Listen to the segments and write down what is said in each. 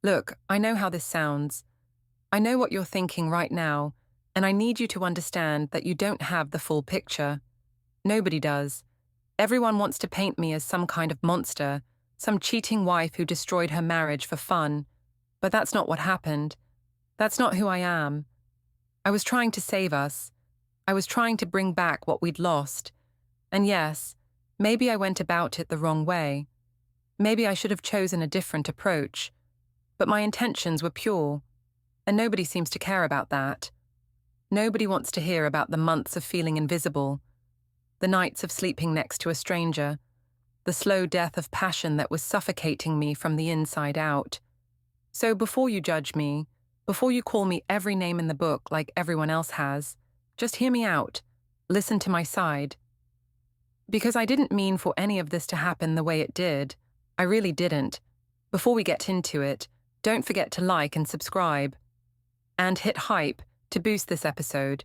Look, I know how this sounds. I know what you're thinking right now, and I need you to understand that you don't have the full picture. Nobody does. Everyone wants to paint me as some kind of monster, some cheating wife who destroyed her marriage for fun. But that's not what happened. That's not who I am. I was trying to save us. I was trying to bring back what we'd lost. And yes, maybe I went about it the wrong way. Maybe I should have chosen a different approach. But my intentions were pure, and nobody seems to care about that. Nobody wants to hear about the months of feeling invisible, the nights of sleeping next to a stranger, the slow death of passion that was suffocating me from the inside out. So before you judge me, before you call me every name in the book like everyone else has, just hear me out. Listen to my side. Because I didn't mean for any of this to happen the way it did. I really didn't. Before we get into it, don't forget to like and subscribe. And hit hype to boost this episode.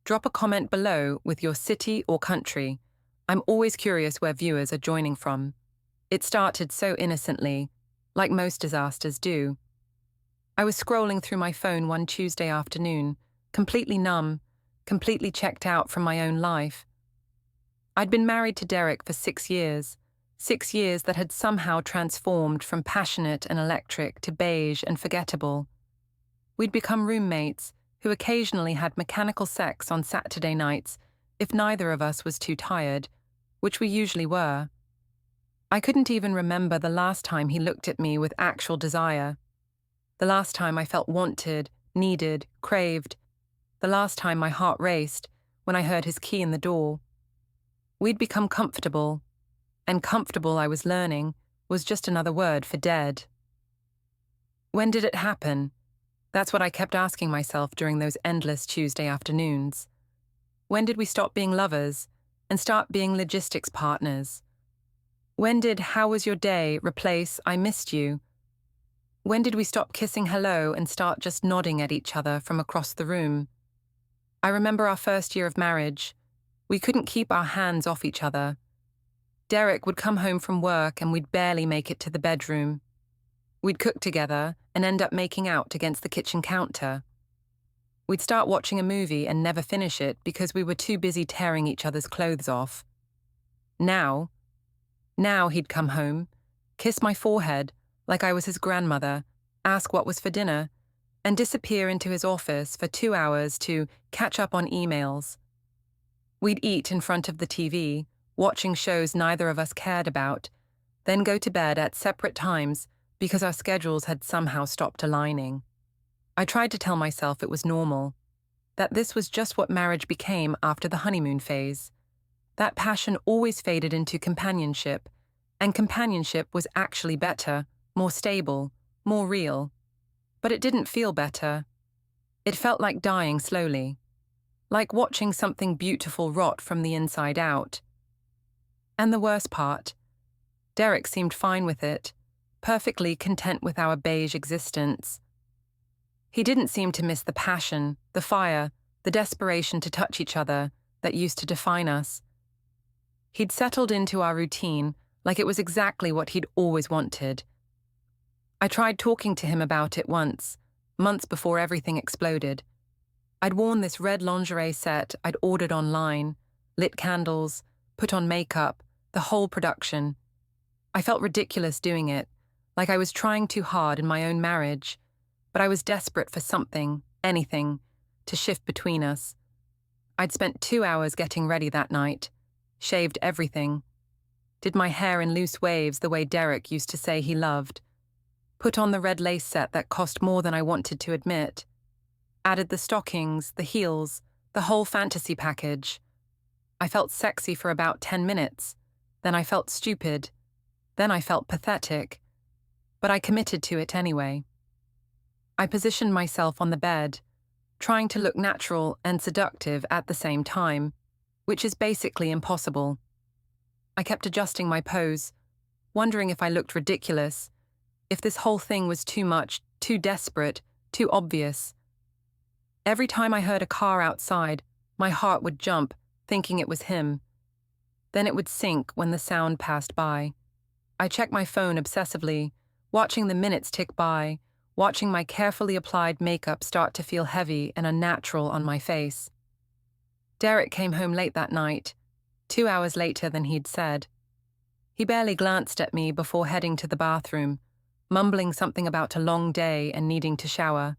Drop a comment below with your city or country. I'm always curious where viewers are joining from. It started so innocently, like most disasters do. I was scrolling through my phone one Tuesday afternoon, completely numb, completely checked out from my own life. I'd been married to Derek for 6 years, 6 years that had somehow transformed from passionate and electric to beige and forgettable. We'd become roommates who occasionally had mechanical sex on Saturday nights if neither of us was too tired, which we usually were. I couldn't even remember the last time he looked at me with actual desire. The last time I felt wanted, needed, craved. The last time my heart raced when I heard his key in the door. We'd become comfortable, and comfortable, I was learning, was just another word for dead. When did it happen? That's what I kept asking myself during those endless Tuesday afternoons. When did we stop being lovers and start being logistics partners? When did "how was your day" replace "I missed you"? When did we stop kissing hello and start just nodding at each other from across the room? I remember our first year of marriage. We couldn't keep our hands off each other. Derek would come home from work and we'd barely make it to the bedroom. We'd cook together and end up making out against the kitchen counter. We'd start watching a movie and never finish it because we were too busy tearing each other's clothes off. Now he'd come home, kiss my forehead like I was his grandmother, ask what was for dinner, and disappear into his office for 2 hours to catch up on emails. We'd eat in front of the TV, watching shows neither of us cared about, then go to bed at separate times because our schedules had somehow stopped aligning. I tried to tell myself it was normal, that this was just what marriage became after the honeymoon phase. That passion always faded into companionship, and companionship was actually better, more stable, more real. But it didn't feel better. It felt like dying slowly, like watching something beautiful rot from the inside out. And the worst part, Derek seemed fine with it, perfectly content with our beige existence. He didn't seem to miss the passion, the fire, the desperation to touch each other that used to define us. He'd settled into our routine like it was exactly what he'd always wanted. I tried talking to him about it once, months before everything exploded. I'd worn this red lingerie set I'd ordered online, lit candles, put on makeup, the whole production. I felt ridiculous doing it, like I was trying too hard in my own marriage, but I was desperate for something, anything, to shift between us. I'd spent 2 hours getting ready that night, shaved everything, did my hair in loose waves the way Derek used to say he loved, put on the red lace set that cost more than I wanted to admit, added the stockings, the heels, the whole fantasy package. I felt sexy for about 10 minutes, then I felt stupid, then I felt pathetic, but I committed to it anyway. I positioned myself on the bed, trying to look natural and seductive at the same time, which is basically impossible. I kept adjusting my pose, wondering if I looked ridiculous, if this whole thing was too much, too desperate, too obvious. Every time I heard a car outside, my heart would jump, thinking it was him. Then it would sink when the sound passed by. I checked my phone obsessively, watching the minutes tick by, watching my carefully applied makeup start to feel heavy and unnatural on my face. Derek came home late that night, 2 hours later than he'd said. He barely glanced at me before heading to the bathroom, mumbling something about a long day and needing to shower.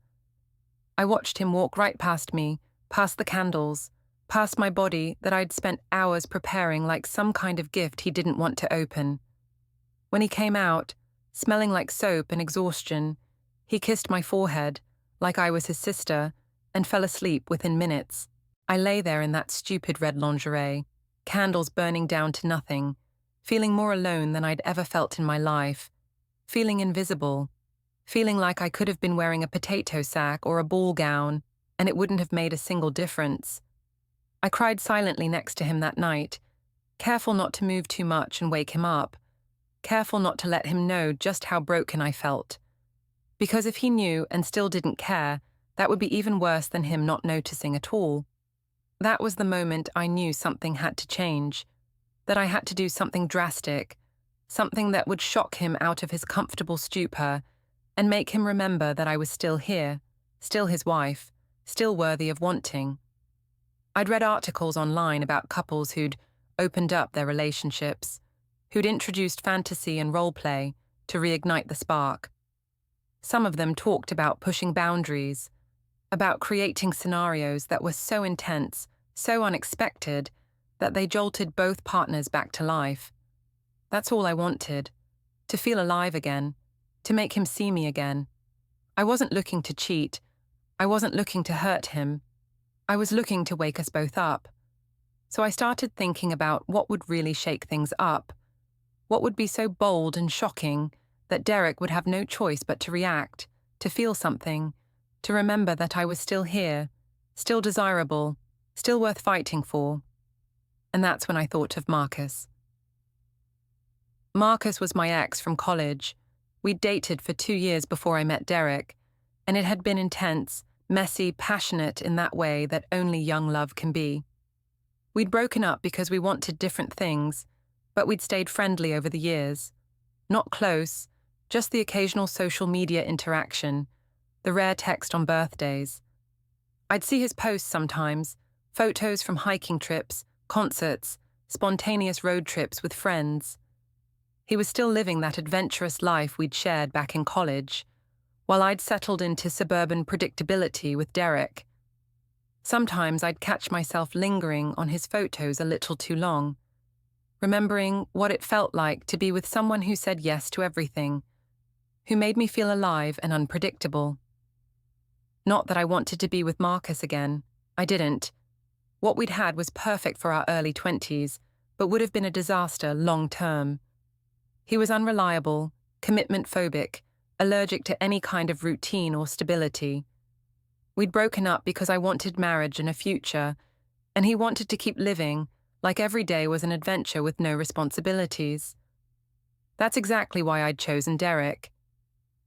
I watched him walk right past me, past the candles, past my body that I'd spent hours preparing like some kind of gift he didn't want to open. When he came out, smelling like soap and exhaustion, he kissed my forehead, like I was his sister, and fell asleep within minutes. I lay there in that stupid red lingerie, candles burning down to nothing, feeling more alone than I'd ever felt in my life, feeling invisible, feeling like I could have been wearing a potato sack or a ball gown, and it wouldn't have made a single difference. I cried silently next to him that night, careful not to move too much and wake him up, careful not to let him know just how broken I felt. Because if he knew and still didn't care, that would be even worse than him not noticing at all. That was the moment I knew something had to change, that I had to do something drastic, something that would shock him out of his comfortable stupor and make him remember that I was still here, still his wife, still worthy of wanting. I'd read articles online about couples who'd opened up their relationships, who'd introduced fantasy and role play to reignite the spark. Some of them talked about pushing boundaries, about creating scenarios that were so intense, so unexpected, that they jolted both partners back to life. That's all I wanted, to feel alive again, to make him see me again. I wasn't looking to cheat. I wasn't looking to hurt him. I was looking to wake us both up. So I started thinking about what would really shake things up, what would be so bold and shocking that Derek would have no choice but to react, to feel something, to remember that I was still here, still desirable, still worth fighting for. And that's when I thought of Marcus. Marcus was my ex from college. We'd dated for 2 years before I met Derek, and it had been intense, messy, passionate in that way that only young love can be. We'd broken up because we wanted different things, but we'd stayed friendly over the years. Not close, just the occasional social media interaction, the rare text on birthdays. I'd see his posts sometimes, photos from hiking trips, concerts, spontaneous road trips with friends. He was still living that adventurous life we'd shared back in college, while I'd settled into suburban predictability with Derek. Sometimes I'd catch myself lingering on his photos a little too long, remembering what it felt like to be with someone who said yes to everything, who made me feel alive and unpredictable. Not that I wanted to be with Marcus again. I didn't. What we'd had was perfect for our early 20s, but would have been a disaster long-term. He was unreliable, commitment-phobic, allergic to any kind of routine or stability. We'd broken up because I wanted marriage and a future, and he wanted to keep living like every day was an adventure with no responsibilities. That's exactly why I'd chosen Derek.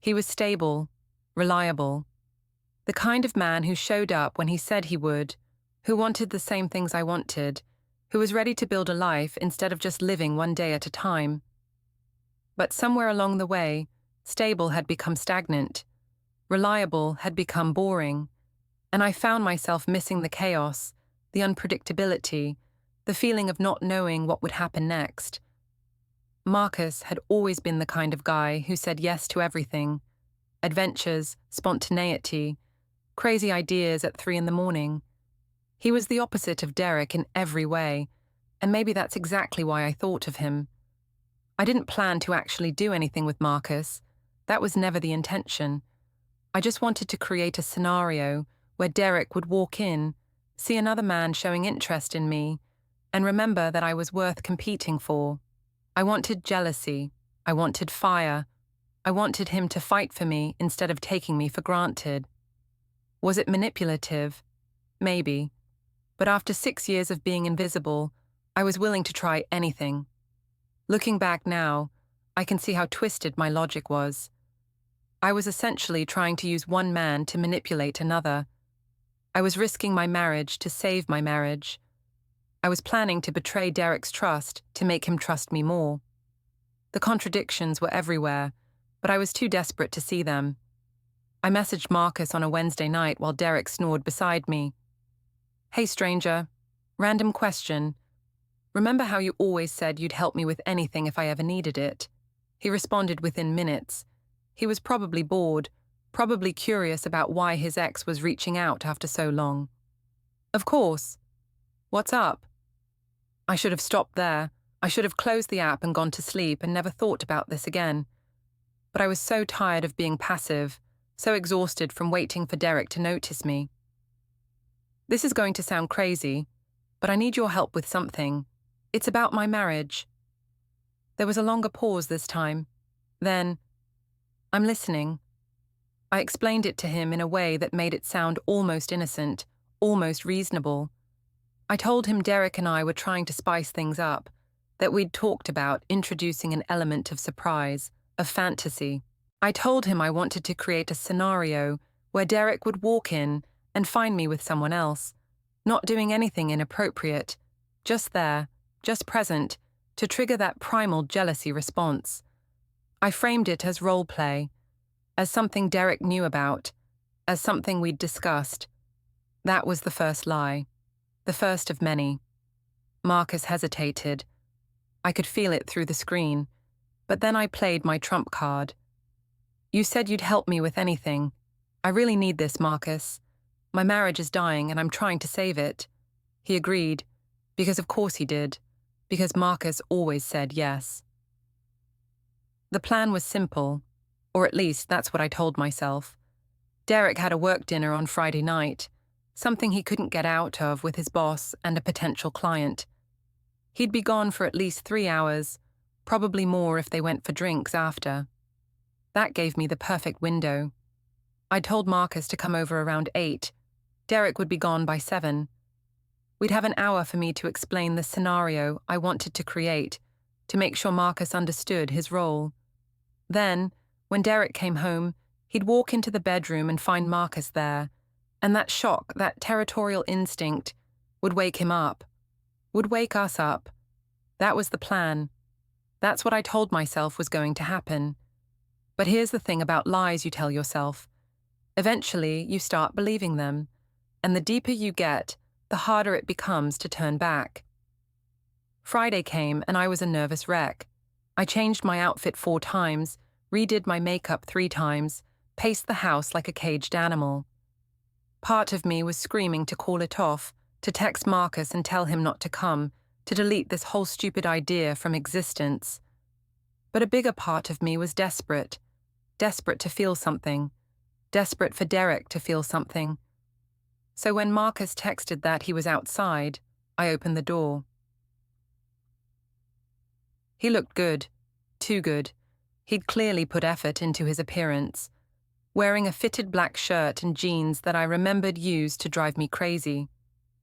He was stable, reliable, the kind of man who showed up when he said he would, who wanted the same things I wanted, who was ready to build a life instead of just living one day at a time. But somewhere along the way, stable had become stagnant, reliable had become boring, and I found myself missing the chaos, the unpredictability, the feeling of not knowing what would happen next. Marcus had always been the kind of guy who said yes to everything: adventures, spontaneity, crazy ideas at 3 a.m. He was the opposite of Derek in every way, and maybe that's exactly why I thought of him. I didn't plan to actually do anything with Marcus. That was never the intention. I just wanted to create a scenario where Derek would walk in, see another man showing interest in me, and remember that I was worth competing for. I wanted jealousy. I wanted fire. I wanted him to fight for me instead of taking me for granted. Was it manipulative? Maybe. But after 6 years of being invisible, I was willing to try anything. Looking back now, I can see how twisted my logic was. I was essentially trying to use one man to manipulate another. I was risking my marriage to save my marriage. I was planning to betray Derek's trust to make him trust me more. The contradictions were everywhere, but I was too desperate to see them. I messaged Marcus on a Wednesday night while Derek snored beside me. "Hey stranger, random question. Remember how you always said you'd help me with anything if I ever needed it?" He responded within minutes. He was probably bored, probably curious about why his ex was reaching out after so long. "Of course. What's up?" I should have stopped there. I should have closed the app and gone to sleep and never thought about this again. But I was so tired of being passive, so exhausted from waiting for Derek to notice me. "This is going to sound crazy, but I need your help with something. It's about my marriage." There was a longer pause this time. Then, "I'm listening." I explained it to him in a way that made it sound almost innocent, almost reasonable. I told him Derek and I were trying to spice things up, that we'd talked about introducing an element of surprise, of fantasy. I told him I wanted to create a scenario where Derek would walk in and find me with someone else, not doing anything inappropriate, just there, just present, to trigger that primal jealousy response. I framed it as role play, as something Derek knew about, as something we'd discussed. That was the first lie, the first of many. Marcus hesitated. I could feel it through the screen, but then I played my trump card. "You said you'd help me with anything. I really need this, Marcus. My marriage is dying and I'm trying to save it." He agreed, because of course he did, because Marcus always said yes. The plan was simple, or at least that's what I told myself. Derek had a work dinner on Friday night, something he couldn't get out of with his boss and a potential client. He'd be gone for at least 3 hours, probably more if they went for drinks after. That gave me the perfect window. I told Marcus to come over around 8. Derek would be gone by 7. We'd have an hour for me to explain the scenario I wanted to create, to make sure Marcus understood his role. Then, when Derek came home, he'd walk into the bedroom and find Marcus there, and that shock, that territorial instinct, would wake him up, would wake us up. That was the plan. That's what I told myself was going to happen. But here's the thing about lies you tell yourself. Eventually, you start believing them, and the deeper you get, the harder it becomes to turn back. Friday came and I was a nervous wreck. I changed my outfit 4 times, redid my makeup 3 times, paced the house like a caged animal. Part of me was screaming to call it off, to text Marcus and tell him not to come, to delete this whole stupid idea from existence. But a bigger part of me was desperate to feel something, desperate for Derek to feel something. So when Marcus texted that he was outside, I opened the door. He looked good, too good. He'd clearly put effort into his appearance, wearing a fitted black shirt and jeans that I remembered used to drive me crazy.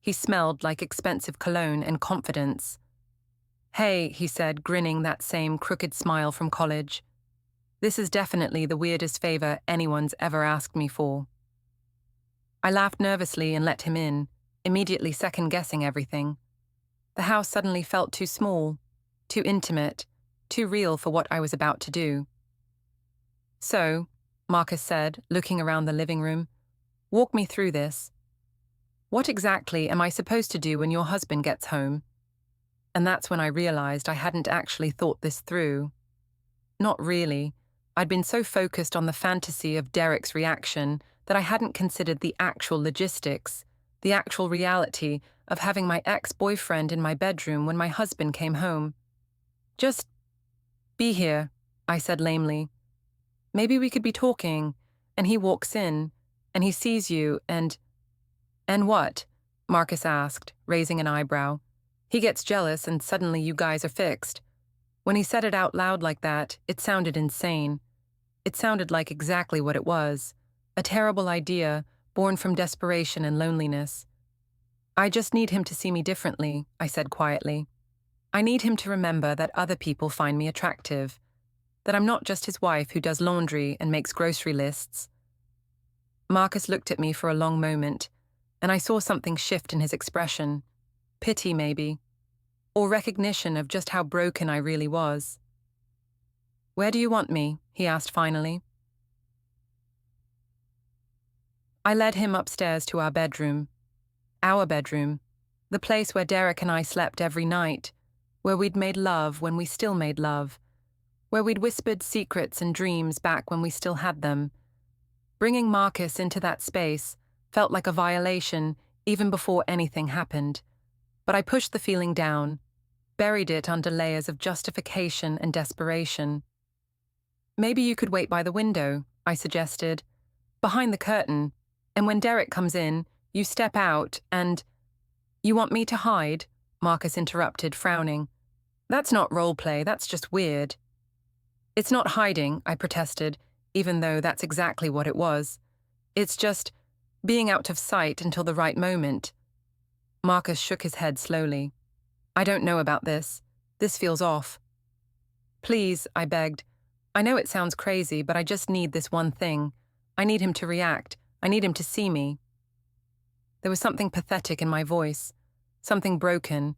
He smelled like expensive cologne and confidence. "Hey," he said, grinning that same crooked smile from college. "This is definitely the weirdest favor anyone's ever asked me for." I laughed nervously and let him in, immediately second-guessing everything. The house suddenly felt too small, too intimate, too real for what I was about to do. "So," Marcus said, looking around the living room, "walk me through this. What exactly am I supposed to do when your husband gets home?" And that's when I realized I hadn't actually thought this through. Not really. I'd been so focused on the fantasy of Derek's reaction that I hadn't considered the actual logistics, the actual reality of having my ex-boyfriend in my bedroom when my husband came home. "Just be here," I said lamely. "Maybe we could be talking," and he walks in, and he sees you, and what?" Marcus asked, raising an eyebrow. He gets jealous and suddenly you guys are fixed. When he said it out loud like that, it sounded insane. It sounded like exactly what it was, a terrible idea born from desperation and loneliness. "I just need him to see me differently," I said quietly. "I need him to remember that other people find me attractive, that I'm not just his wife who does laundry and makes grocery lists." Marcus looked at me for a long moment, and I saw something shift in his expression. Pity, maybe, or recognition of just how broken I really was. "Where do you want me?" he asked finally. I led him upstairs to our bedroom. Our bedroom. The place where Derek and I slept every night. Where we'd made love when we still made love. Where we'd whispered secrets and dreams back when we still had them. Bringing Marcus into that space felt like a violation even before anything happened. But I pushed the feeling down, buried it under layers of justification and desperation. "Maybe you could wait by the window," I suggested. "Behind the curtain, and when Derek comes in, you step out and—" "You want me to hide?" Marcus interrupted, frowning. "That's not role play, that's just weird." "It's not hiding," I protested, even though that's exactly what it was. "It's just being out of sight until the right moment." Marcus shook his head slowly. "I don't know about this. This feels off." "Please," I begged. "I know it sounds crazy, but I just need this one thing. I need him to react. I need him to see me." There was something pathetic in my voice, something broken,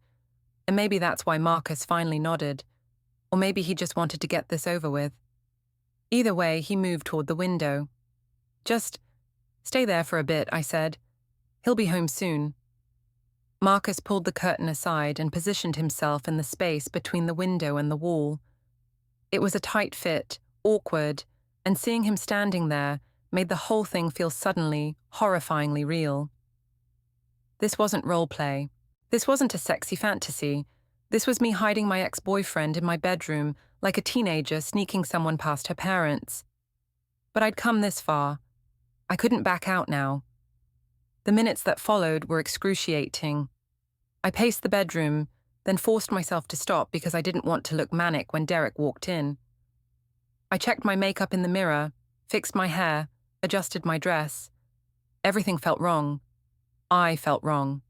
and maybe that's why Marcus finally nodded. Or maybe he just wanted to get this over with. Either way, he moved toward the window. "Just stay there for a bit," I said. "He'll be home soon." Marcus pulled the curtain aside and positioned himself in the space between the window and the wall. It was a tight fit, awkward, and seeing him standing there made the whole thing feel suddenly, horrifyingly real. This wasn't role play. This wasn't a sexy fantasy. This was me hiding my ex-boyfriend in my bedroom like a teenager sneaking someone past her parents. But I'd come this far. I couldn't back out now. The minutes that followed were excruciating. I paced the bedroom, then forced myself to stop because I didn't want to look manic when Derek walked in. I checked my makeup in the mirror, fixed my hair, adjusted my dress. Everything felt wrong. I felt wrong.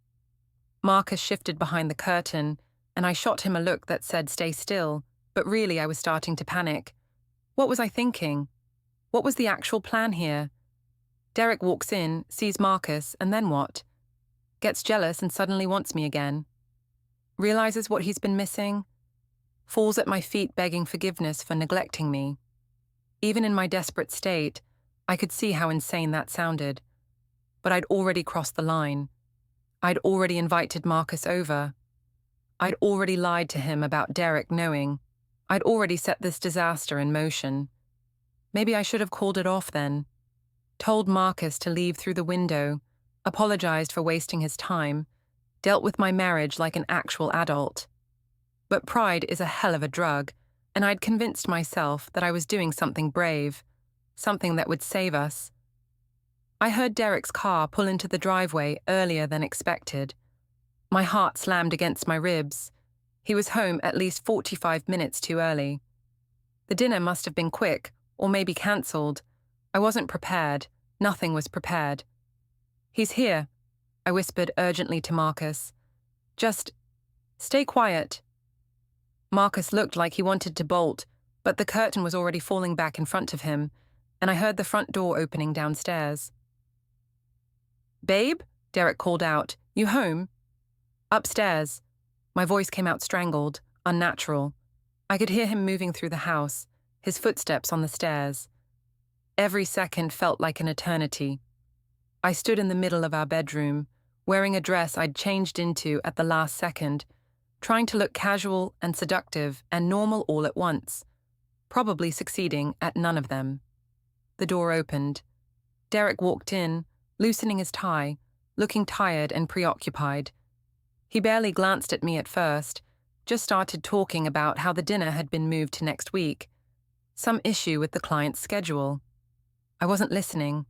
Marcus shifted behind the curtain, and I shot him a look that said stay still, but really I was starting to panic. What was I thinking? What was the actual plan here? Derek walks in, sees Marcus, and then what? Gets jealous and suddenly wants me again. Realizes what he's been missing. Falls at my feet begging forgiveness for neglecting me. Even in my desperate state, I could see how insane that sounded. But I'd already crossed the line. I'd already invited Marcus over. I'd already lied to him about Derek knowing. I'd already set this disaster in motion. Maybe I should have called it off then. Told Marcus to leave through the window, apologized for wasting his time, dealt with my marriage like an actual adult. But pride is a hell of a drug, and I'd convinced myself that I was doing something brave, something that would save us. I heard Derek's car pull into the driveway earlier than expected. My heart slammed against my ribs. He was home at least 45 minutes too early. The dinner must have been quick, or maybe cancelled. I wasn't prepared. Nothing was prepared. "He's here," I whispered urgently to Marcus. "Just stay quiet." Marcus looked like he wanted to bolt, but the curtain was already falling back in front of him, and I heard the front door opening downstairs. "Babe?" Derek called out. "You home?" "Upstairs." My voice came out strangled, unnatural. I could hear him moving through the house, his footsteps on the stairs. Every second felt like an eternity. I stood in the middle of our bedroom, wearing a dress I'd changed into at the last second, trying to look casual and seductive and normal all at once, probably succeeding at none of them. The door opened. Derek walked in, loosening his tie, looking tired and preoccupied. He barely glanced at me at first, just started talking about how the dinner had been moved to next week, some issue with the client's schedule. I wasn't listening.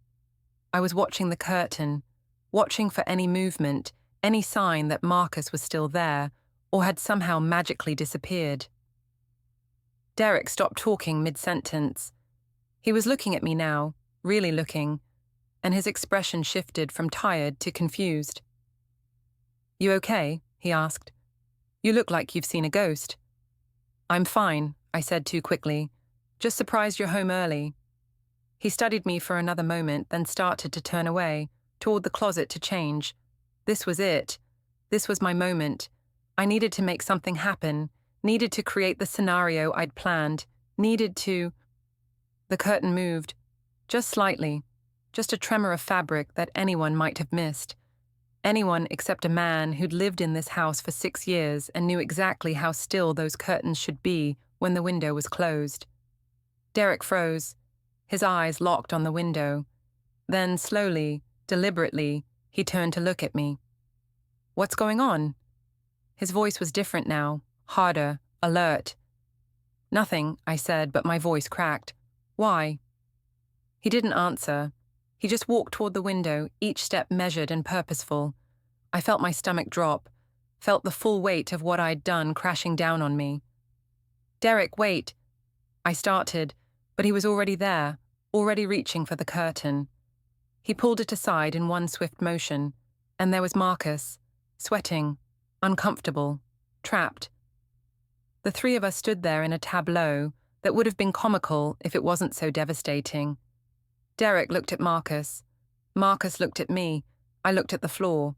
I was watching the curtain, watching for any movement, any sign that Marcus was still there, or had somehow magically disappeared. Derek stopped talking mid-sentence. He was looking at me now, really looking, and his expression shifted from tired to confused. "You okay?" he asked. "You look like you've seen a ghost." "I'm fine," I said too quickly. "Just surprised you're home early." He studied me for another moment, then started to turn away, toward the closet to change. This was it. This was my moment. I needed to make something happen, needed to create the scenario I'd planned, needed to. The curtain moved, just slightly, just a tremor of fabric that anyone might have missed. Anyone except a man who'd lived in this house for 6 years and knew exactly how still those curtains should be when the window was closed. Derek froze, his eyes locked on the window. Then, slowly, deliberately, he turned to look at me. "What's going on?" His voice was different now, harder, alert. "Nothing," I said, but my voice cracked. "Why?" He didn't answer. He just walked toward the window, each step measured and purposeful. I felt my stomach drop, felt the full weight of what I'd done crashing down on me. "Derek, wait." I started, but he was already there, already reaching for the curtain. He pulled it aside in one swift motion, and there was Marcus, sweating, uncomfortable, trapped. The three of us stood there in a tableau that would have been comical if it wasn't so devastating. Derek looked at Marcus. Marcus looked at me. I looked at the floor.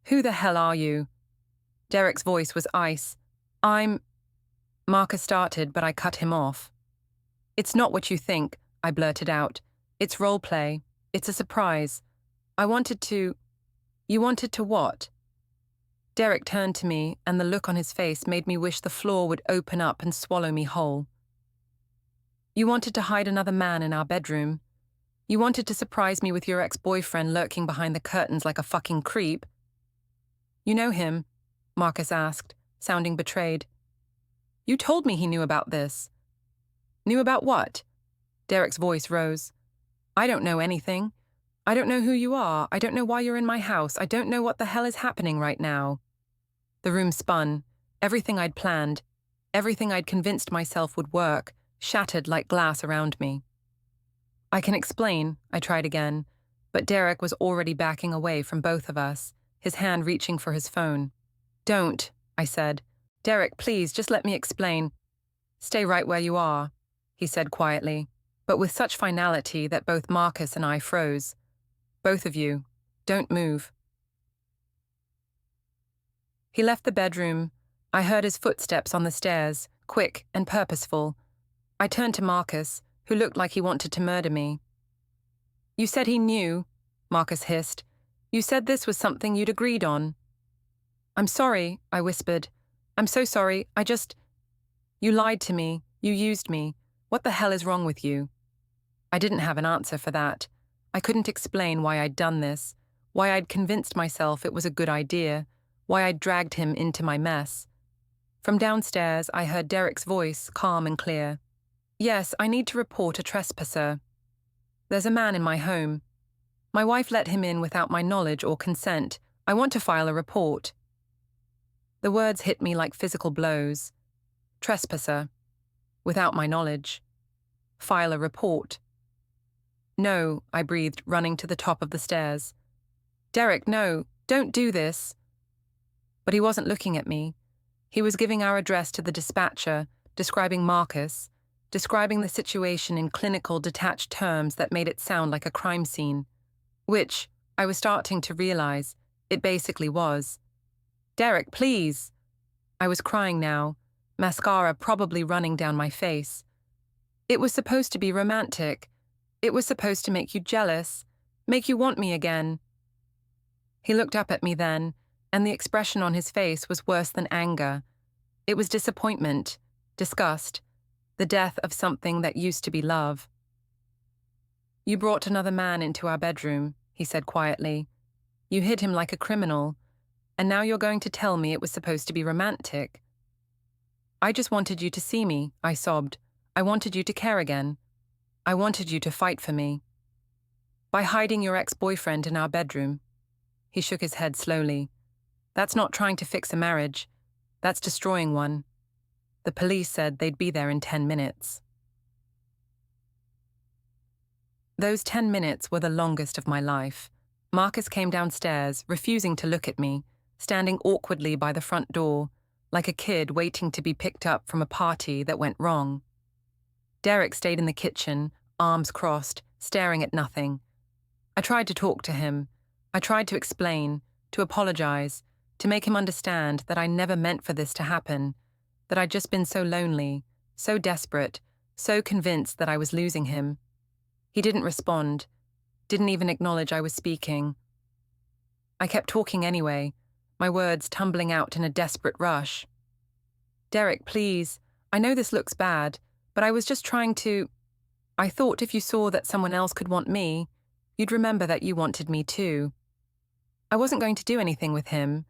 "Who the hell are you?" Derek's voice was ice. Marcus started, but I cut him off. "It's not what you think," I blurted out. "It's role play. It's a surprise. I wanted to..." "You wanted to what?" Derek turned to me, and the look on his face made me wish the floor would open up and swallow me whole. "You wanted to hide another man in our bedroom. You wanted to surprise me with your ex-boyfriend lurking behind the curtains like a fucking creep." "You know him?" Marcus asked, sounding betrayed. "You told me he knew about this." "Knew about what?" Derek's voice rose. "I don't know anything. I don't know who you are. I don't know why you're in my house. I don't know what the hell is happening right now." The room spun. Everything I'd planned, everything I'd convinced myself would work, shattered like glass around me. "I can explain," I tried again, but Derek was already backing away from both of us, his hand reaching for his phone. "Don't," I said. "Derek, please, just let me explain." "Stay right where you are," he said quietly, but with such finality that both Marcus and I froze. "Both of you, don't move." He left the bedroom. I heard his footsteps on the stairs, quick and purposeful. I turned to Marcus, who looked like he wanted to murder me. "You said he knew," Marcus hissed. "You said this was something you'd agreed on." "I'm sorry," I whispered. "I'm so sorry, You lied to me. You used me. What the hell is wrong with you?" I didn't have an answer for that. I couldn't explain why I'd done this, why I'd convinced myself it was a good idea, why I'd dragged him into my mess. From downstairs, I heard Derek's voice, calm and clear. "Yes, I need to report a trespasser. There's a man in my home. My wife let him in without my knowledge or consent. I want to file a report." The words hit me like physical blows. Trespasser. Without my knowledge. File a report. "No," I breathed, running to the top of the stairs. "Derek, no, don't do this." But he wasn't looking at me. He was giving our address to the dispatcher, describing Marcus, describing the situation in clinical, detached terms that made it sound like a crime scene. Which, I was starting to realize, it basically was. "Derek, please!" I was crying now, mascara probably running down my face. "It was supposed to be romantic. It was supposed to make you jealous, make you want me again." He looked up at me then, and the expression on his face was worse than anger. It was disappointment, disgust, the death of something that used to be love. "You brought another man into our bedroom," he said quietly. "You hid him like a criminal, and now you're going to tell me it was supposed to be romantic." "I just wanted you to see me," I sobbed. "I wanted you to care again. I wanted you to fight for me." "By hiding your ex-boyfriend in our bedroom." He shook his head slowly. "That's not trying to fix a marriage. That's destroying one. The police said they'd be there in 10 minutes. Those 10 minutes were the longest of my life. Marcus came downstairs, refusing to look at me, standing awkwardly by the front door, like a kid waiting to be picked up from a party that went wrong. Derek stayed in the kitchen, arms crossed, staring at nothing. I tried to talk to him. I tried to explain, to apologize, to make him understand that I never meant for this to happen, that I'd just been so lonely, so desperate, so convinced that I was losing him. He didn't respond, didn't even acknowledge I was speaking. I kept talking anyway, my words tumbling out in a desperate rush. Derek, please, I know this looks bad, but I was just trying to... I thought if you saw that someone else could want me, you'd remember that you wanted me too. I wasn't going to do anything with him.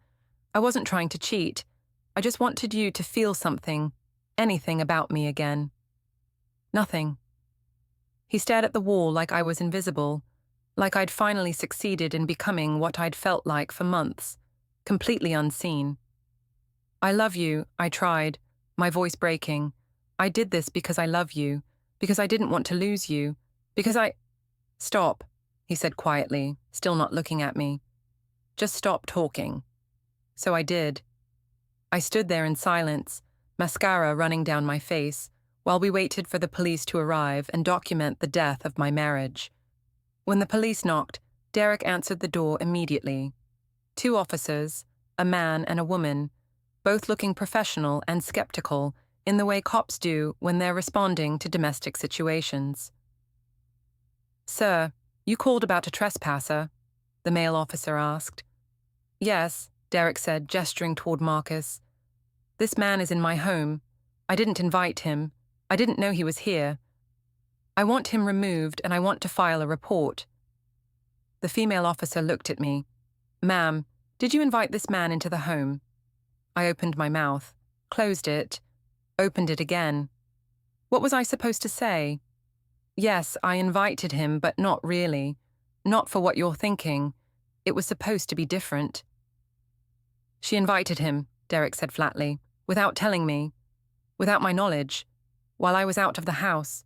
I wasn't trying to cheat. I just wanted you to feel something, anything about me again. Nothing. He stared at the wall like I was invisible, like I'd finally succeeded in becoming what I'd felt like for months, completely unseen. I love you, I tried, my voice breaking. I did this because I love you, because I didn't want to lose you, because I... Stop, he said quietly, still not looking at me. Just stop talking. So I did. I stood there in silence, mascara running down my face, while we waited for the police to arrive and document the death of my marriage. When the police knocked, Derek answered the door immediately. 2 officers, a man and a woman, both looking professional and skeptical in the way cops do when they're responding to domestic situations. "Sir, you called about a trespasser?" the male officer asked. "Yes," Derek said, gesturing toward Marcus. "This man is in my home. I didn't invite him. I didn't know he was here. I want him removed and I want to file a report." The female officer looked at me. "Ma'am, did you invite this man into the home?" I opened my mouth, closed it, opened it again. What was I supposed to say? "Yes, I invited him, but not really. Not for what you're thinking. It was supposed to be different." "She invited him," Derek said flatly, "without telling me, without my knowledge, while I was out of the house."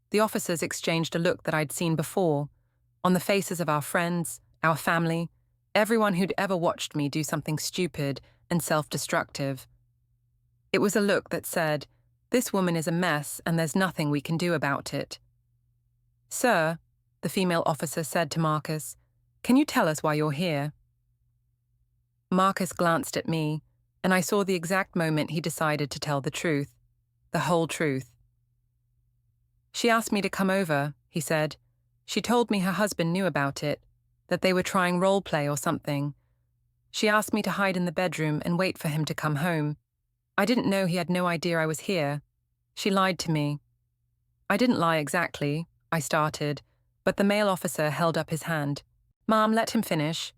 The officers exchanged a look that I'd seen before, on the faces of our friends, our family, everyone who'd ever watched me do something stupid and self-destructive. It was a look that said, "This woman is a mess and there's nothing we can do about it." "Sir," the female officer said to Marcus, "can you tell us why you're here?" Marcus glanced at me, and I saw the exact moment he decided to tell the truth, the whole truth. "She asked me to come over," he said. "She told me her husband knew about it, that they were trying role play or something. She asked me to hide in the bedroom and wait for him to come home. I didn't know he had no idea I was here. She lied to me." "I didn't lie exactly," I started, but the male officer held up his hand. "Ma'am, let him finish."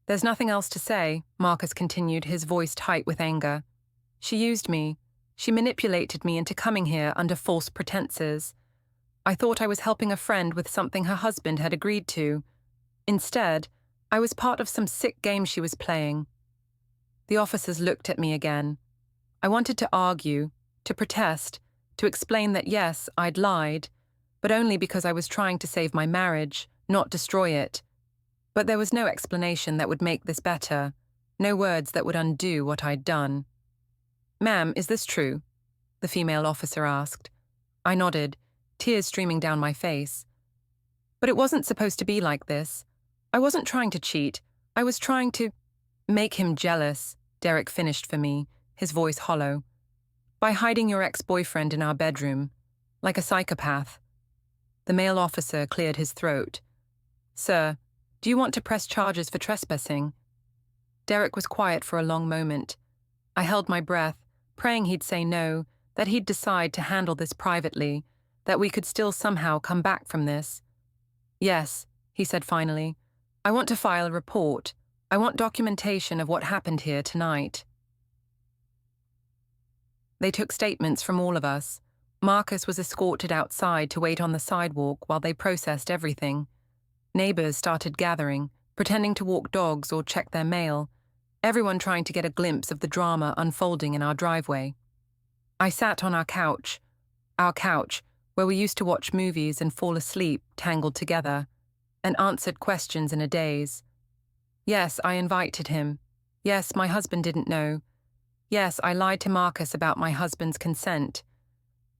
"There's nothing else to say," Marcus continued, his voice tight with anger. "She used me. She manipulated me into coming here under false pretenses. I thought I was helping a friend with something her husband had agreed to. Instead, I was part of some sick game she was playing." The officers looked at me again. I wanted to argue, to protest, to explain that yes, I'd lied, but only because I was trying to save my marriage, not destroy it. But there was no explanation that would make this better, no words that would undo what I'd done. "Ma'am, is this true?" the female officer asked. I nodded, tears streaming down my face. "But it wasn't supposed to be like this. I wasn't trying to cheat. I was trying to make him jealous," Derek finished for me, his voice hollow. "By hiding your ex-boyfriend in our bedroom, like a psychopath." The male officer cleared his throat. "Sir, do you want to press charges for trespassing?" Derek was quiet for a long moment. I held my breath, praying he'd say no, that he'd decide to handle this privately, that we could still somehow come back from this. "Yes," he said finally. "I want to file a report. I want documentation of what happened here tonight." They took statements from all of us. Marcus was escorted outside to wait on the sidewalk while they processed everything. Neighbors started gathering, pretending to walk dogs or check their mail, everyone trying to get a glimpse of the drama unfolding in our driveway. I sat on our couch, where we used to watch movies and fall asleep tangled together, and answered questions in a daze. Yes, I invited him. Yes, my husband didn't know. Yes, I lied to Marcus about my husband's consent.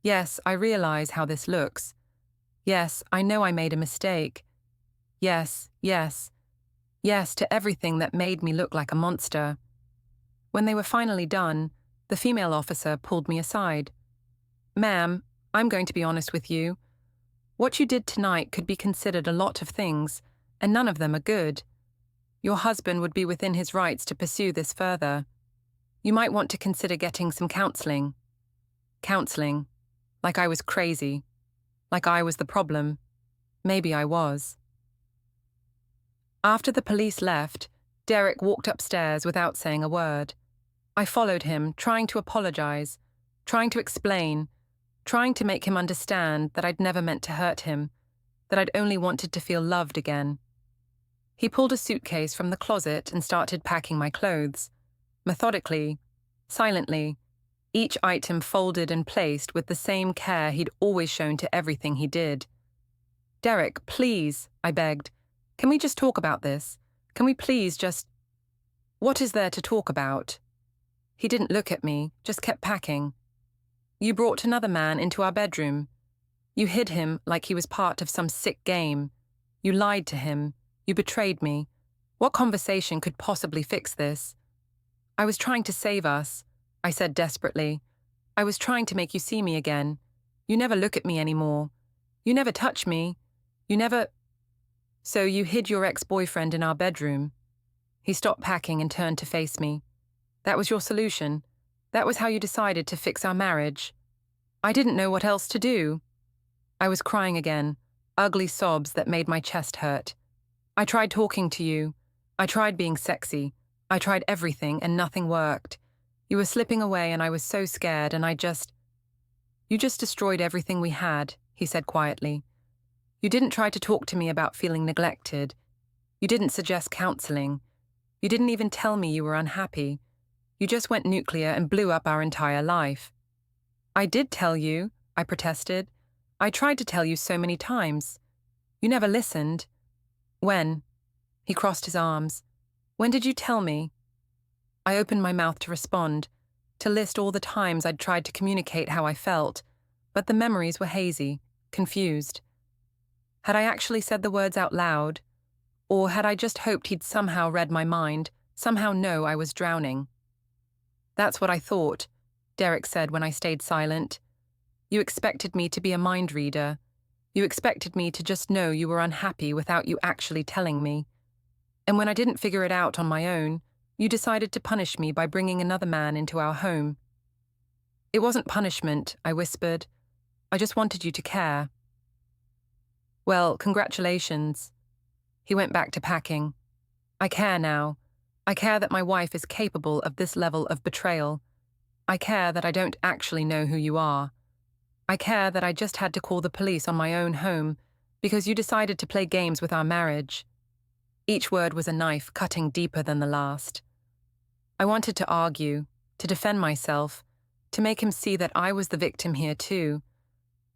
Yes, I realize how this looks. Yes, I know I made a mistake. Yes, yes, yes to everything that made me look like a monster. When they were finally done, The female officer pulled me aside. "Ma'am, I'm going to be honest with you. What you did tonight could be considered a lot of things, and none of them are good. Your husband would be within his rights to pursue this further. You might want to consider getting some counseling." Counseling. Like I was crazy. Like I was the problem. Maybe I was. After the police left, Derek walked upstairs without saying a word. I followed him, trying to apologize, trying to explain, trying to make him understand that I'd never meant to hurt him, that I'd only wanted to feel loved again. He pulled a suitcase from the closet and started packing my clothes. Methodically, silently, each item folded and placed with the same care he'd always shown to everything he did. "Derek, please," I begged. "Can we just talk about this? Can we please just—" "What is there to talk about?" He didn't look at me, just kept packing. "You brought another man into our bedroom. You hid him like he was part of some sick game. You lied to him. You betrayed me. What conversation could possibly fix this?" "I was trying to save us," I said desperately. "I was trying to make you see me again. You never look at me anymore. You never touch me. You never—" "So you hid your ex-boyfriend in our bedroom." He stopped packing and turned to face me. "That was your solution? That was how you decided to fix our marriage?" I didn't know what else to do. I was crying again, ugly sobs that made my chest hurt. "I tried talking to you. I tried being sexy. I tried everything and nothing worked. You were slipping away and I was so scared and You just destroyed everything we had," he said quietly. "You didn't try to talk to me about feeling neglected. You didn't suggest counseling. You didn't even tell me you were unhappy. You just went nuclear and blew up our entire life." "I did tell you," I protested. "I tried to tell you so many times. You never listened." "When?" He crossed his arms. "When did you tell me?" I opened my mouth to respond, to list all the times I'd tried to communicate how I felt, but the memories were hazy, confused. Had I actually said the words out loud? Or had I just hoped he'd somehow read my mind, somehow know I was drowning? "That's what I thought," Derek said when I stayed silent. "You expected me to be a mind reader. You expected me to just know you were unhappy without you actually telling me. And when I didn't figure it out on my own, you decided to punish me by bringing another man into our home." "It wasn't punishment," I whispered. "I just wanted you to care." "Well, congratulations." He went back to packing. "I care now. I care that my wife is capable of this level of betrayal. I care that I don't actually know who you are. I care that I just had to call the police on my own home because you decided to play games with our marriage." Each word was a knife cutting deeper than the last. I wanted to argue, to defend myself, to make him see that I was the victim here too,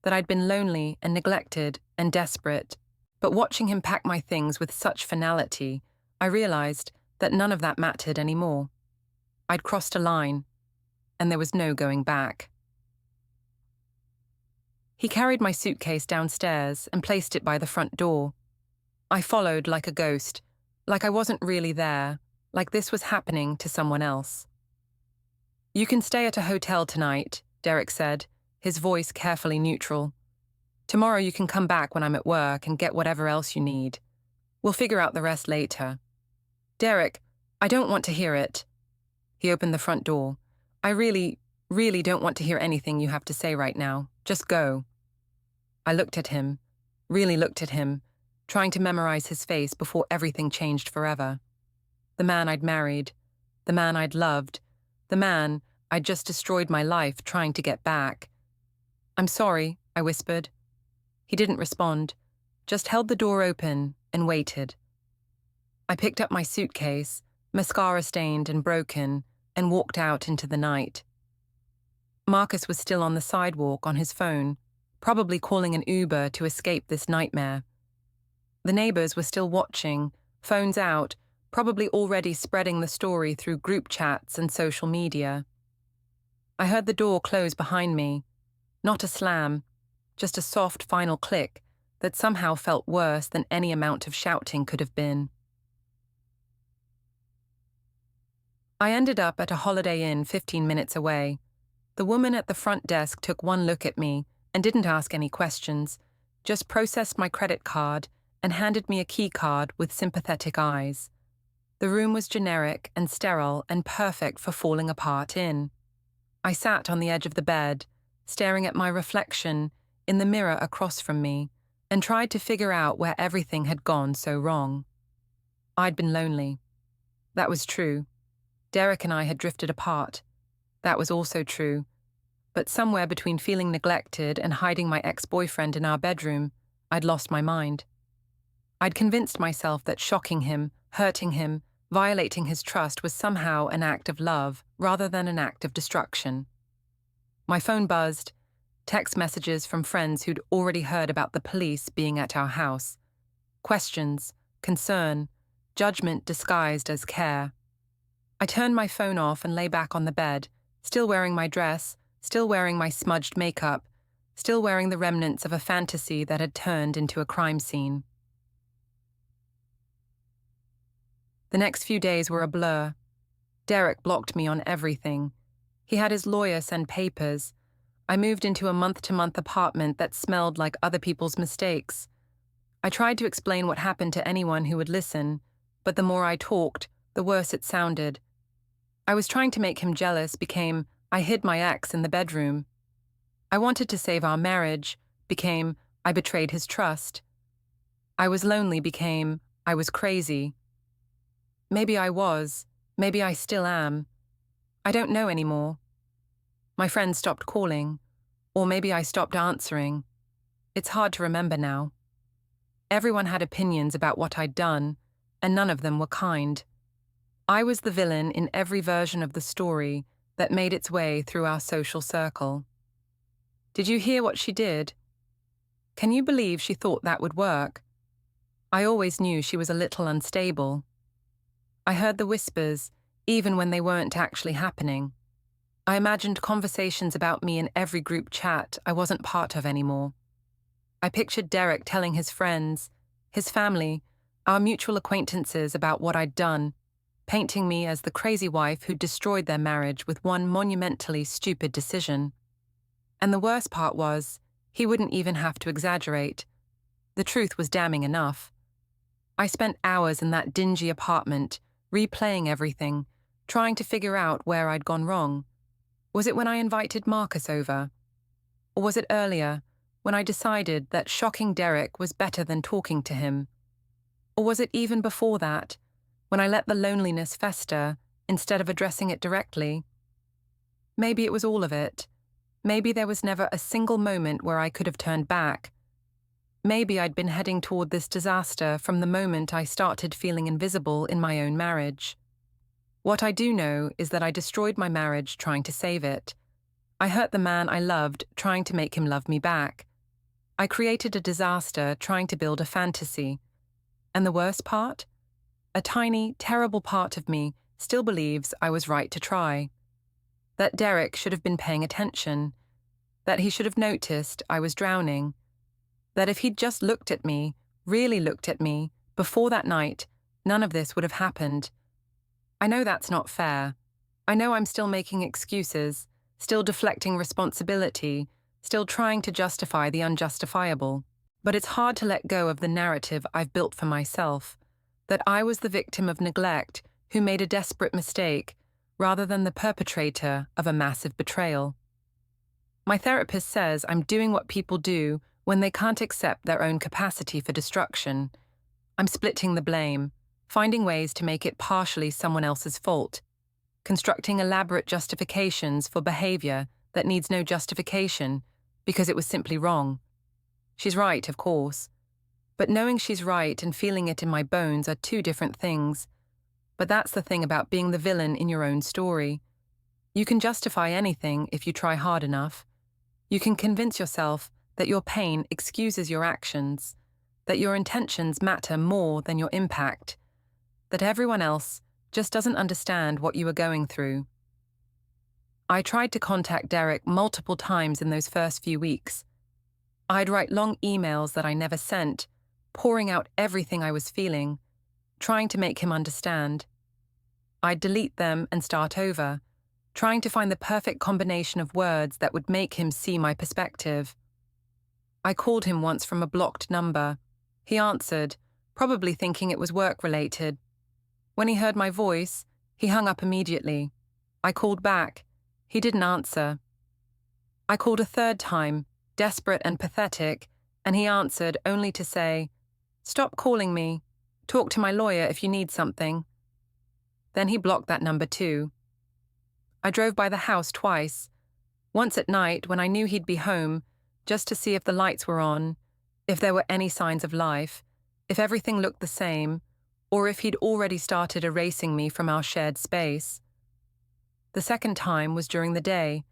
that I'd been lonely and neglected and desperate. But watching him pack my things with such finality, I realized that none of that mattered anymore. I'd crossed a line, and there was no going back. He carried my suitcase downstairs and placed it by the front door. I followed like a ghost, like I wasn't really there, like this was happening to someone else. "You can stay at a hotel tonight," Derek said, his voice carefully neutral. "Tomorrow you can come back when I'm at work and get whatever else you need. We'll figure out the rest later." "Derek, I don't want to hear it." He opened the front door. "I really don't want to hear anything you have to say right now. Just go." I looked at him, really looked at him, trying to memorize his face before everything changed forever. The man I'd married, the man I'd loved, the man I'd just destroyed my life trying to get back. "I'm sorry," I whispered. He didn't respond, just held the door open and waited. I picked up my suitcase, mascara-stained and broken, and walked out into the night. Marcus was still on the sidewalk on his phone, probably calling an Uber to escape this nightmare. The neighbors were still watching, phones out, probably already spreading the story through group chats and social media. I heard the door close behind me. Not a slam, just a soft final click that somehow felt worse than any amount of shouting could have been. I ended up at a Holiday Inn 15 minutes away. The woman at the front desk took one look at me and didn't ask any questions, just processed my credit card and handed me a key card with sympathetic eyes. The room was generic and sterile and perfect for falling apart in. I sat on the edge of the bed, staring at my reflection in the mirror across from me, and tried to figure out where everything had gone so wrong. I'd been lonely. That was true. Derek and I had drifted apart. That was also true. But somewhere between feeling neglected and hiding my ex-boyfriend in our bedroom, I'd lost my mind. I'd convinced myself that shocking him, hurting him, violating his trust was somehow an act of love rather than an act of destruction. My phone buzzed, text messages from friends who'd already heard about the police being at our house. Questions, concern, judgment disguised as care. I turned my phone off and lay back on the bed, still wearing my dress, still wearing my smudged makeup, still wearing the remnants of a fantasy that had turned into a crime scene. The next few days were a blur. Derek blocked me on everything. He had his lawyer send papers. I moved into a month-to-month apartment that smelled like other people's mistakes. I tried to explain what happened to anyone who would listen, but the more I talked, the worse it sounded. I was trying to make him jealous became, I hid my ex in the bedroom. I wanted to save our marriage became, I betrayed his trust. I was lonely became, I was crazy. Maybe I was, maybe I still am. I don't know anymore. My friends stopped calling, or maybe I stopped answering. It's hard to remember now. Everyone had opinions about what I'd done, and none of them were kind. I was the villain in every version of the story that made its way through our social circle. Did you hear what she did? Can you believe she thought that would work? I always knew she was a little unstable. I heard the whispers, even when they weren't actually happening. I imagined conversations about me in every group chat I wasn't part of anymore. I pictured Derek telling his friends, his family, our mutual acquaintances about what I'd done, painting me as the crazy wife who'd destroyed their marriage with one monumentally stupid decision. And the worst part was, he wouldn't even have to exaggerate. The truth was damning enough. I spent hours in that dingy apartment, replaying everything, trying to figure out where I'd gone wrong. Was it when I invited Marcus over? Or was it earlier, when I decided that shocking Derek was better than talking to him? Or was it even before that, when I let the loneliness fester instead of addressing it directly? Maybe it was all of it. Maybe there was never a single moment where I could have turned back. Maybe I'd been heading toward this disaster from the moment I started feeling invisible in my own marriage. What I do know is that I destroyed my marriage trying to save it. I hurt the man I loved trying to make him love me back. I created a disaster trying to build a fantasy. And the worst part? A tiny, terrible part of me still believes I was right to try. That Derek should have been paying attention. That he should have noticed I was drowning. That if he'd just looked at me, really looked at me, before that night, none of this would have happened. I know that's not fair. I know I'm still making excuses, still deflecting responsibility, still trying to justify the unjustifiable. But it's hard to let go of the narrative I've built for myself, that I was the victim of neglect who made a desperate mistake, rather than the perpetrator of a massive betrayal. My therapist says I'm doing what people do when they can't accept their own capacity for destruction. I'm splitting the blame, finding ways to make it partially someone else's fault, constructing elaborate justifications for behavior that needs no justification because it was simply wrong. She's right, of course. But knowing she's right and feeling it in my bones are two different things. But that's the thing about being the villain in your own story. You can justify anything if you try hard enough. You can convince yourself that your pain excuses your actions, that your intentions matter more than your impact, that everyone else just doesn't understand what you are going through. I tried to contact Derek multiple times in those first few weeks. I'd write long emails that I never sent, pouring out everything I was feeling, trying to make him understand. I'd delete them and start over, trying to find the perfect combination of words that would make him see my perspective. I called him once from a blocked number. He answered, probably thinking it was work-related. When he heard my voice, he hung up immediately. I called back. He didn't answer. I called a third time, desperate and pathetic, and he answered only to say, "Stop calling me. Talk to my lawyer if you need something." Then he blocked that number too. I drove by the house twice, once at night when I knew he'd be home, just to see if the lights were on, if there were any signs of life, if everything looked the same, or if he'd already started erasing me from our shared space. The second time was during the day,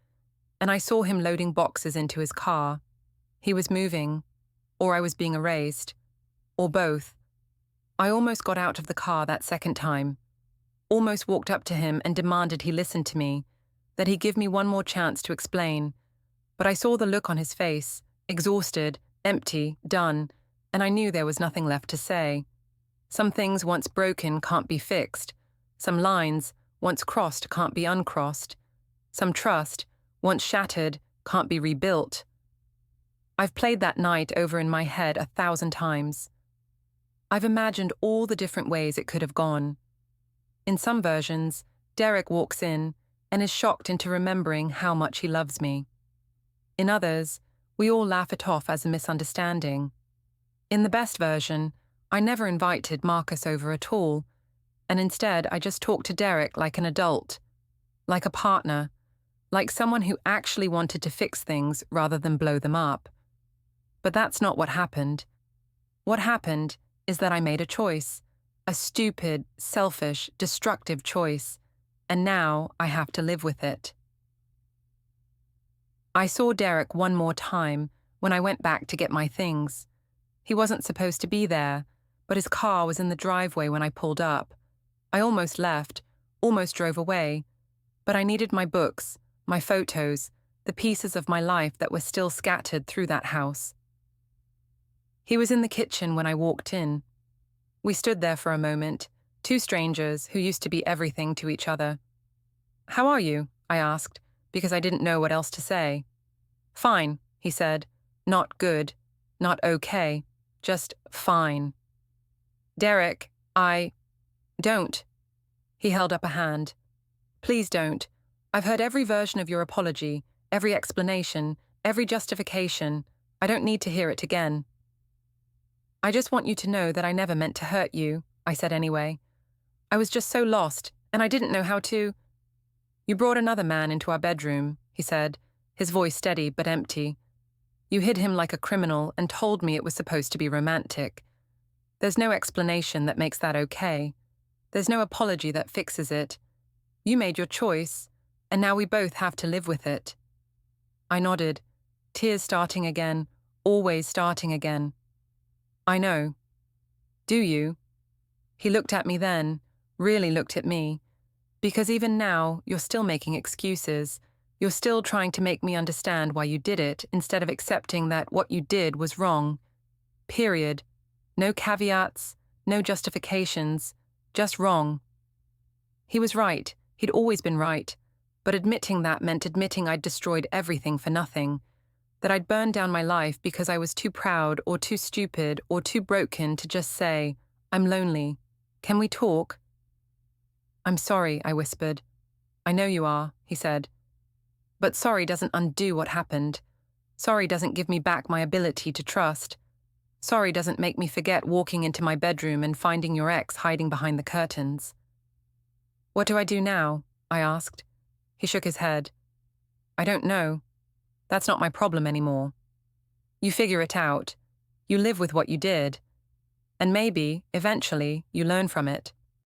and I saw him loading boxes into his car. He was moving, or I was being erased, or both. I almost got out of the car that second time, almost walked up to him and demanded he listen to me, that he give me one more chance to explain, but I saw the look on his face, exhausted, empty, done, and I knew there was nothing left to say. Some things once broken can't be fixed. Some lines, once crossed, can't be uncrossed. Some trust, once shattered, can't be rebuilt. I've played that night over in my head 1,000 times. I've imagined all the different ways it could have gone. In some versions, Derek walks in and is shocked into remembering how much he loves me. In others, we all laugh it off as a misunderstanding. In the best version, I never invited Marcus over at all, and instead I just talked to Derek like an adult, like a partner, like someone who actually wanted to fix things rather than blow them up. But that's not what happened. What happened is that I made a choice, a stupid, selfish, destructive choice, and now I have to live with it. I saw Derek one more time when I went back to get my things. He wasn't supposed to be there, but his car was in the driveway when I pulled up. I almost left, almost drove away, but I needed my books, my photos, the pieces of my life that were still scattered through that house. He was in the kitchen when I walked in. We stood there for a moment, two strangers who used to be everything to each other. "How are you?" I asked, because I didn't know what else to say. "Fine," he said. "Not good, not okay, just fine." "Derek, don't." He held up a hand. "Please don't. I've heard every version of your apology, every explanation, every justification. I don't need to hear it again." "I just want you to know that I never meant to hurt you," I said anyway. "I was just so lost, and I didn't know how to—" "You brought another man into our bedroom," he said, his voice steady but empty. "You hid him like a criminal and told me it was supposed to be romantic. There's no explanation that makes that okay. There's no apology that fixes it. You made your choice, and now we both have to live with it." I nodded, tears starting again, always starting again. "I know." "Do you?" He looked at me then, really looked at me. "Because even now, you're still making excuses. You're still trying to make me understand why you did it instead of accepting that what you did was wrong. Period. No caveats, no justifications, just wrong." He was right. He'd always been right. But admitting that meant admitting I'd destroyed everything for nothing. That I'd burned down my life because I was too proud or too stupid or too broken to just say, "I'm lonely. Can we talk?" "I'm sorry," I whispered. "I know you are," he said. "But sorry doesn't undo what happened. Sorry doesn't give me back my ability to trust. Sorry doesn't make me forget walking into my bedroom and finding your ex hiding behind the curtains." "What do I do now?" I asked. He shook his head. "I don't know. That's not my problem anymore. You figure it out. You live with what you did. And maybe, eventually, you learn from it."